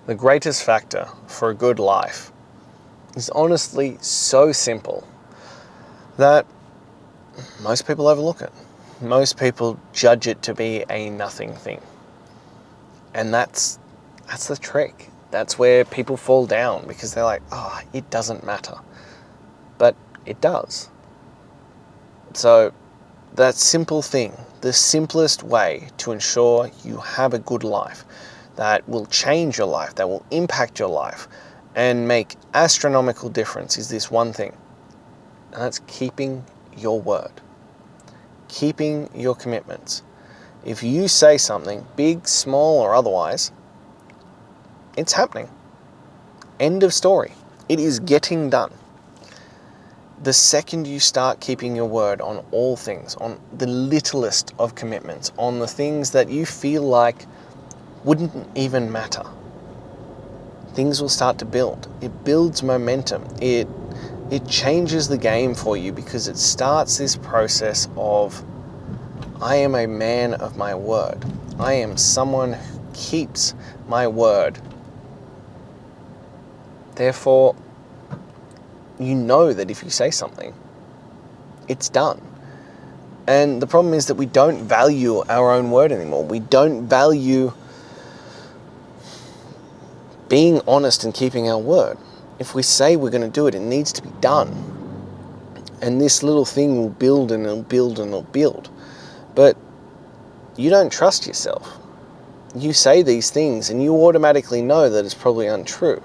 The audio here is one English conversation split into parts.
The greatest factor for a good life is honestly so simple that most people overlook it. Most people judge it to be a nothing thing. And that's the trick. That's where people fall down, because they're like, oh, it doesn't matter. But it does. So that simple thing, the simplest way to ensure you have a good life, that will change your life, that will impact your life and make astronomical difference, is this one thing. And that's keeping your word. Keeping your commitments. If you say something, big, small, or otherwise, it's happening. End of story. It is getting done. The second you start keeping your word on all things, on the littlest of commitments, on the things that you feel like wouldn't even matter, things will start to build. It builds momentum. It changes the game for you, because it starts this process of, I am a man of my word. I am someone who keeps my word. Therefore, you know that if you say something, it's done. And the problem is that we don't value our own word anymore. We don't value being honest and keeping our word. If we say we're going to do it, it needs to be done. And this little thing will build and it'll build and it'll build. But you don't trust yourself. You say these things and you automatically know that it's probably untrue.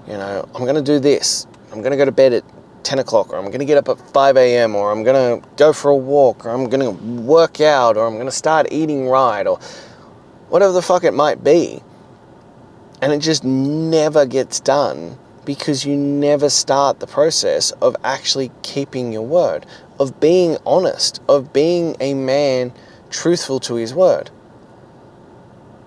You know, I'm going to do this. I'm going to go to bed at 10 o'clock, or I'm going to get up at 5 a.m, or I'm going to go for a walk, or I'm going to work out, or I'm going to start eating right, or whatever the fuck it might be. And it just never gets done, because you never start the process of actually keeping your word, of being honest, of being a man truthful to his word.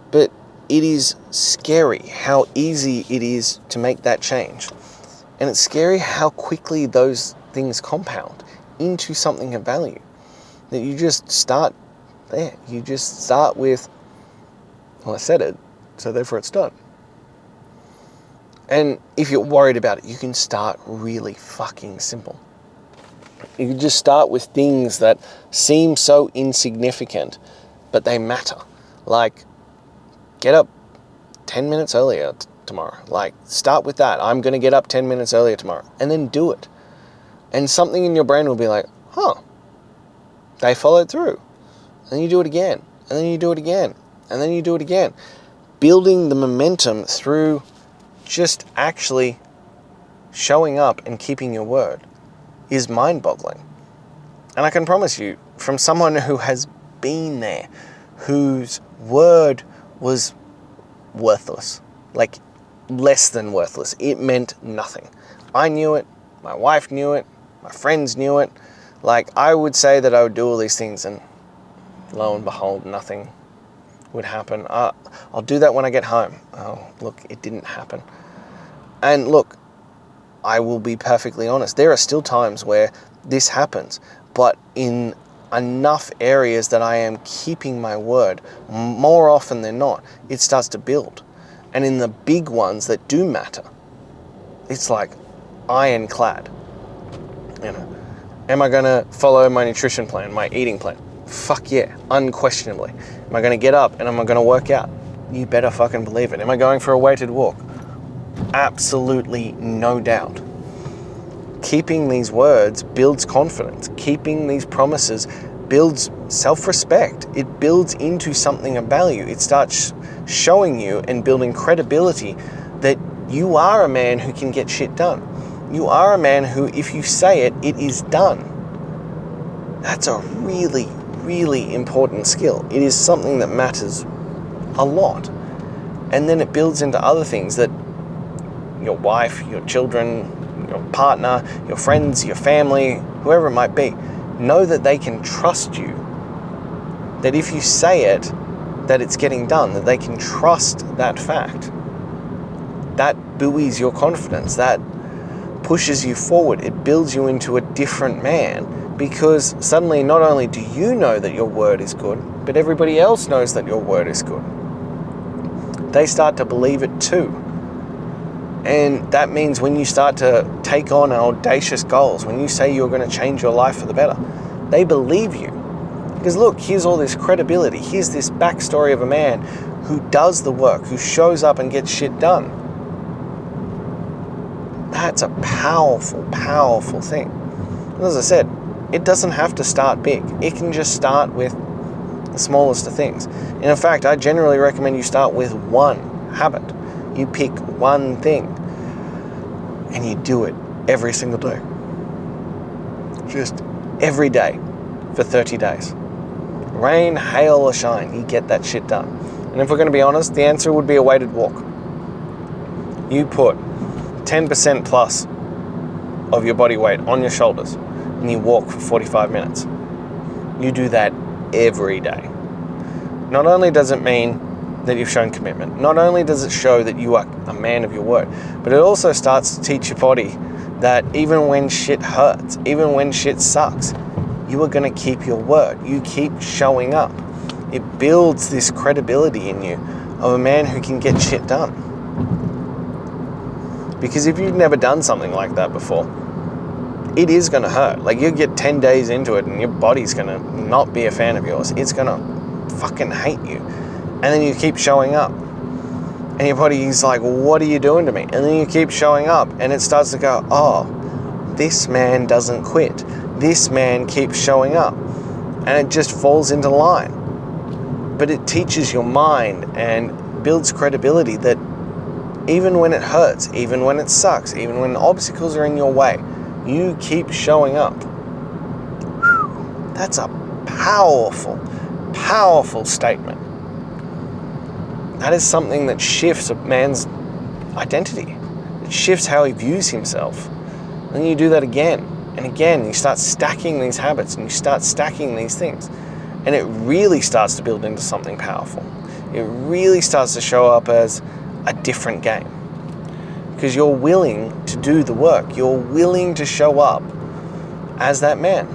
But it is scary how easy it is to make that change. And it's scary how quickly those things compound into something of value. That you just start there. You just start with, well, I said it, so therefore it's done. And if you're worried about it, you can start really fucking simple. You can just start with things that seem so insignificant, but they matter. Like, get up 10 minutes earlier tomorrow. Like, start with that. I'm going to get up 10 minutes earlier tomorrow. And then do it. And something in your brain will be like, huh, they followed through. And then you do it again. And then you do it again. And then you do it again. Building the momentum through just actually showing up and keeping your word is mind-boggling. And I can promise you, from someone who has been there, whose word was worthless, like less than worthless. It meant nothing. I knew it, my wife knew it, my friends knew it. Like, I would say that I would do all these things, and lo and behold, nothing would happen. I'll do that when I get home. Oh, look, it didn't happen. And look, I will be perfectly honest. There are still times where this happens, but in enough areas that I am keeping my word, more often than not, it starts to build. And in the big ones that do matter, it's like ironclad. You know, am I going to follow my nutrition plan, my eating plan? Fuck yeah, unquestionably. Am I going to get up and am I going to work out? You better fucking believe it. Am I going for a weighted walk? Absolutely no doubt. Keeping these words builds confidence. Keeping these promises builds self-respect. It builds into something of value. It starts showing you and building credibility that you are a man who can get shit done. You are a man who, if you say it, it is done. That's a really, really important skill. It is something that matters a lot. And then it builds into other things that your wife, your children, your partner, your friends, your family, whoever it might be, know that they can trust you. That if you say it, that it's getting done, that they can trust that fact. That buoys your confidence, that pushes you forward. It builds you into a different man, because suddenly not only do you know that your word is good, but everybody else knows that your word is good. they start to believe it too. And that means when you start to take on audacious goals, when you say you're going to change your life for the better, they believe you. Because look, here's all this credibility. Here's this backstory of a man who does the work, who shows up and gets shit done. That's a powerful, powerful thing. And as I said, it doesn't have to start big. It can just start with the smallest of things. And in fact, I generally recommend you start with one habit. You pick one thing and you do it every single day. Just every day for 30 days. Rain, hail, or shine, you get that shit done. And if we're going to be honest, the answer would be a weighted walk. You put 10% plus of your body weight on your shoulders and you walk for 45 minutes. You do that every day. Not only does it mean that you've shown commitment, not only does it show that you are a man of your word, but it also starts to teach your body that even when shit hurts, even when shit sucks, you are going to keep your word. You keep showing up. It builds this credibility in you of a man who can get shit done. Because if you've never done something like that before, it is going to hurt. Like, you get 10 days into it and your body's going to not be a fan of yours. It's going to fucking hate you. And then you keep showing up. And your body's like, what are you doing to me? And then you keep showing up and it starts to go, oh, this man doesn't quit. This man keeps showing up. And it just falls into line. But it teaches your mind and builds credibility that even when it hurts, even when it sucks, even when obstacles are in your way, you keep showing up. That's a powerful, powerful statement. That is something that shifts a man's identity. It shifts how he views himself. And you do that again and again. You start stacking these habits and you start stacking these things. And it really starts to build into something powerful. It really starts to show up as a different game. Because you're willing to do the work. You're willing to show up as that man.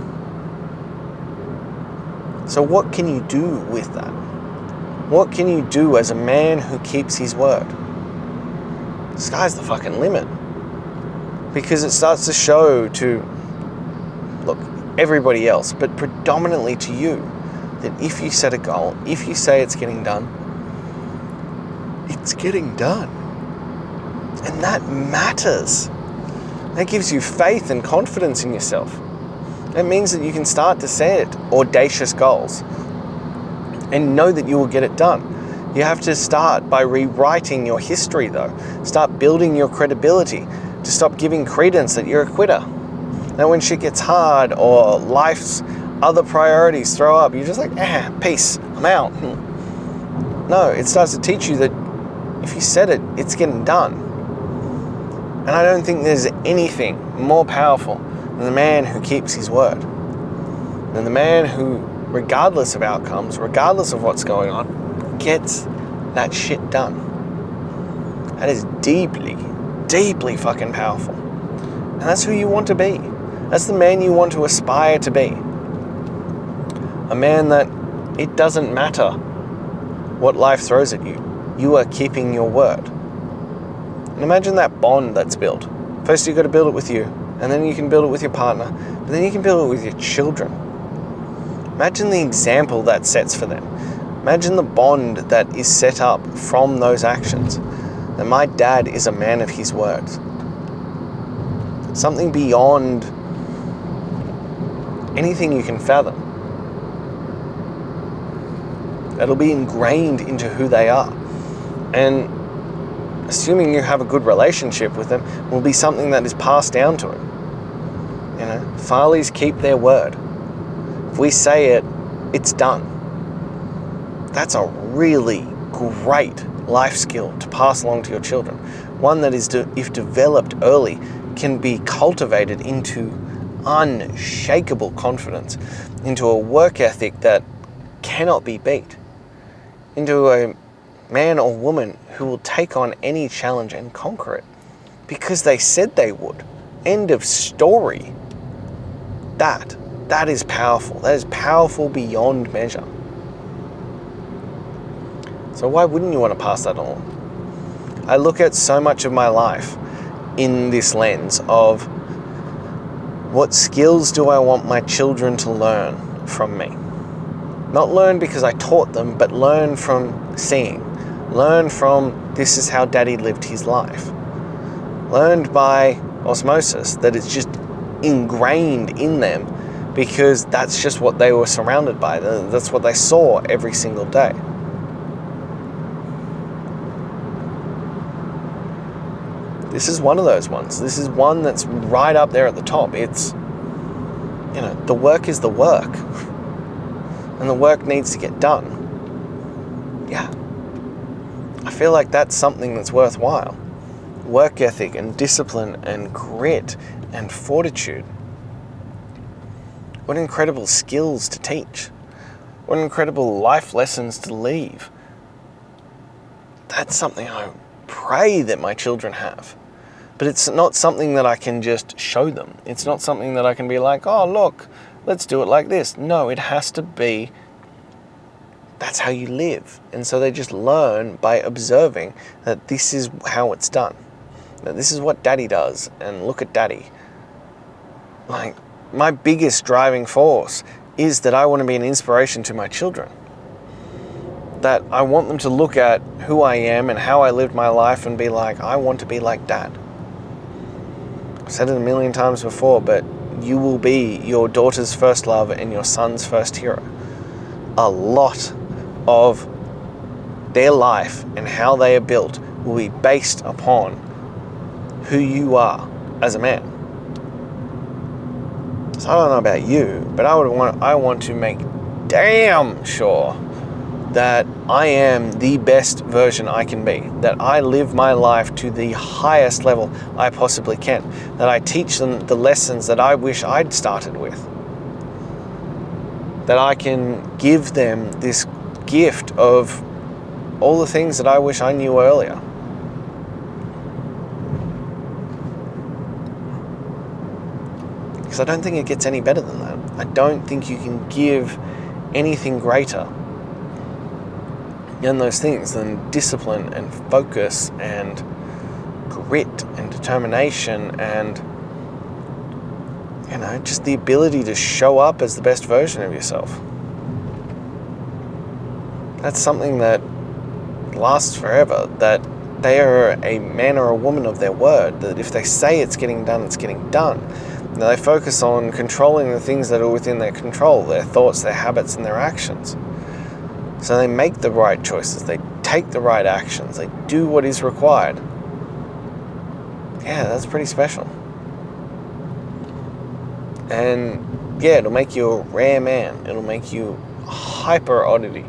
So what can you do with that? What can you do as a man who keeps his word? The sky's the fucking limit. Because it starts to show to, look, everybody else, but predominantly to you, that if you set a goal, if you say it's getting done, it's getting done. And that matters. That gives you faith and confidence in yourself. That means that you can start to set audacious goals and know that you will get it done. You have to start by rewriting your history though. Start building your credibility to stop giving credence that you're a quitter. Now when shit gets hard or life's other priorities throw up, you're just like, peace, I'm out. No, it starts to teach you that if you said it, it's getting done. And I don't think there's anything more powerful than the man who keeps his word. Than the man who, regardless of outcomes, regardless of what's going on, gets that shit done. That is deeply, deeply fucking powerful. And that's who you want to be. That's the man you want to aspire to be. A man that it doesn't matter what life throws at you. You are keeping your word. And imagine that bond that's built. First you've got to build it with you, and then you can build it with your partner, but then you can build it with your children. Imagine the example that sets for them. Imagine the bond that is set up from those actions. That my dad is a man of his words. Something beyond anything you can fathom. That'll be ingrained into who they are. And assuming you have a good relationship with them, will be something that is passed down to him. You know, Farleys keep their word. If we say it, it's done. That's a really great life skill to pass along to your children. One that is, if developed early, can be cultivated into unshakable confidence, into a work ethic that cannot be beat, into a man or woman who will take on any challenge and conquer it because they said they would. End of story. That is powerful. That is powerful beyond measure. So why wouldn't you want to pass that on? I look at so much of my life in this lens of what skills do I want my children to learn from me? Not learn because I taught them, but learn from seeing. Learn from this is how daddy lived his life. Learned by osmosis, that it's just ingrained in them because that's just what they were surrounded by. That's what they saw every single day. This is one of those ones. This is one that's right up there at the top. It's, the work is the work. And the work needs to get done. Yeah. I feel like that's something that's worthwhile. Work ethic and discipline and grit and fortitude. What incredible skills to teach. What incredible life lessons to leave. That's something I pray that my children have. But it's not something that I can just show them. It's not something that I can be like, oh, look, let's do it like this. No, it has to be, that's how you live. And so they just learn by observing that this is how it's done. That this is what daddy does. And look at daddy. Like, my biggest driving force is that I want to be an inspiration to my children. That I want them to look at who I am and how I lived my life and be like, I want to be like dad. I've said it a million times before, but you will be your daughter's first love and your son's first hero. A lot of their life and how they are built will be based upon who you are as a man. So I don't know about you, but I want to make damn sure that I am the best version I can be, that I live my life to the highest level I possibly can, that I teach them the lessons that I wish I'd started with, that I can give them this gift of all the things that I wish I knew earlier. Because I don't think it gets any better than that. I don't think you can give anything greater than those things, than discipline and focus and grit and determination and, just the ability to show up as the best version of yourself. That's something that lasts forever, that they are a man or a woman of their word, that if they say it's getting done, it's getting done. Now they focus on controlling the things that are within their control, their thoughts, their habits, and their actions. So they make the right choices, they take the right actions, they do what is required. Yeah, that's pretty special. And yeah, it'll make you a rare man. It'll make you a hyper oddity.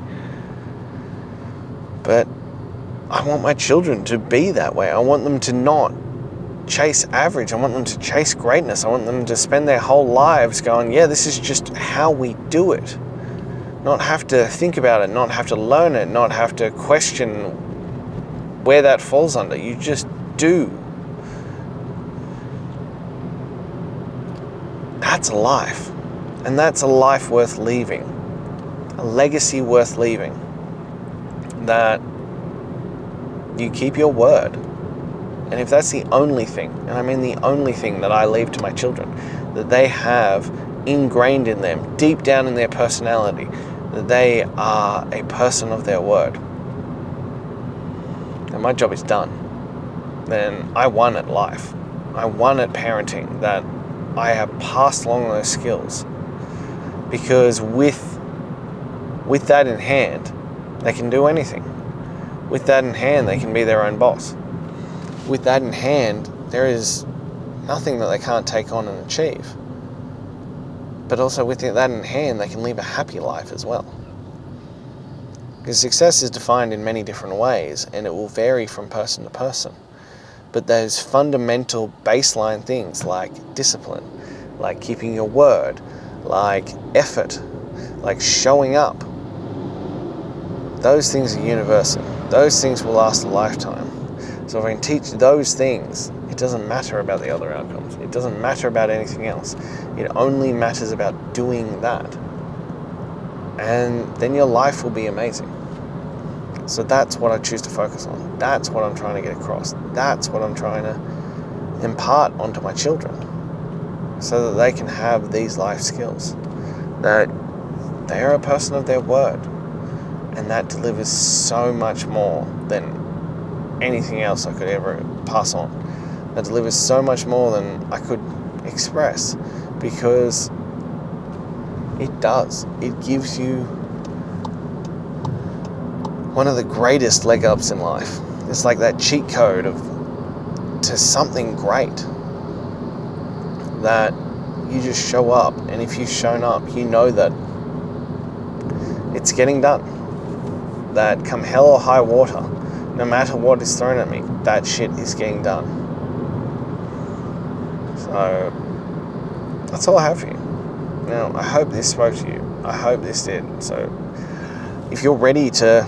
But I want my children to be that way. I want them to not chase average. I want them to chase greatness. I want them to spend their whole lives going, yeah, this is just how we do it. Not have to think about it, not have to learn it, not have to question where that falls under. You just do. That's a life. And that's a life worth leaving. A legacy worth leaving. That you keep your word. And if that's the only thing, and I mean the only thing that I leave to my children, that they have ingrained in them, deep down in their personality, that they are a person of their word, and my job is done, then I won at life. I won at parenting, that I have passed along those skills. Because with that in hand, they can do anything. With that in hand, they can be their own boss. With that in hand, there is nothing that they can't take on and achieve. But also with that in hand, they can live a happy life as well. Because success is defined in many different ways, and it will vary from person to person. But those fundamental baseline things like discipline, like keeping your word, like effort, like showing up, those things are universal. Those things will last a lifetime. So if I can teach those things, it doesn't matter about the other outcomes. It doesn't matter about anything else. It only matters about doing that. And then your life will be amazing. So that's what I choose to focus on. That's what I'm trying to get across. That's what I'm trying to impart onto my children, so that they can have these life skills, that they are a person of their word, and that delivers so much more than anything else I could ever pass on. That delivers so much more than I could express, because it does. It gives you one of the greatest leg ups in life. It's like that cheat code to something great, that you just show up, and if you've shown up, you know that it's getting done. That come hell or high water, no matter what is thrown at me, that shit is getting done. So that's all I have for you. Now, I hope this spoke to you. I hope this did. So if you're ready to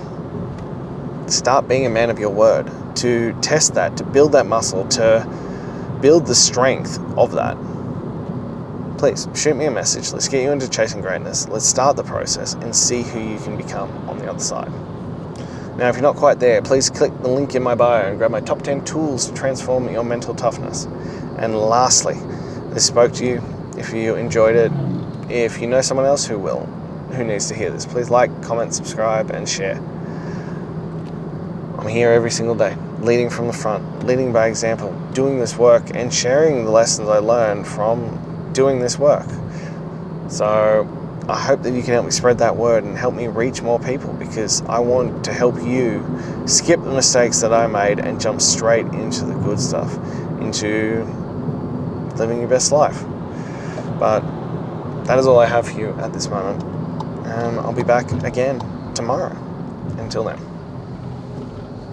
start being a man of your word, to test that, to build that muscle, to build the strength of that, please shoot me a message. Let's get you into chasing greatness. Let's start the process and see who you can become on the other side. Now, if you're not quite there, please click the link in my bio and grab my top 10 tools to transform your mental toughness. And lastly, this spoke to you. If you enjoyed it, if you know someone else who needs to hear this, please like, comment, subscribe, and share. I'm here every single day, leading from the front, leading by example, doing this work and sharing the lessons I learned from doing this work. So I hope that you can help me spread that word and help me reach more people, because I want to help you skip the mistakes that I made and jump straight into the good stuff, into living your best life. But that is all I have for you at this moment. And I'll be back again tomorrow. Until then.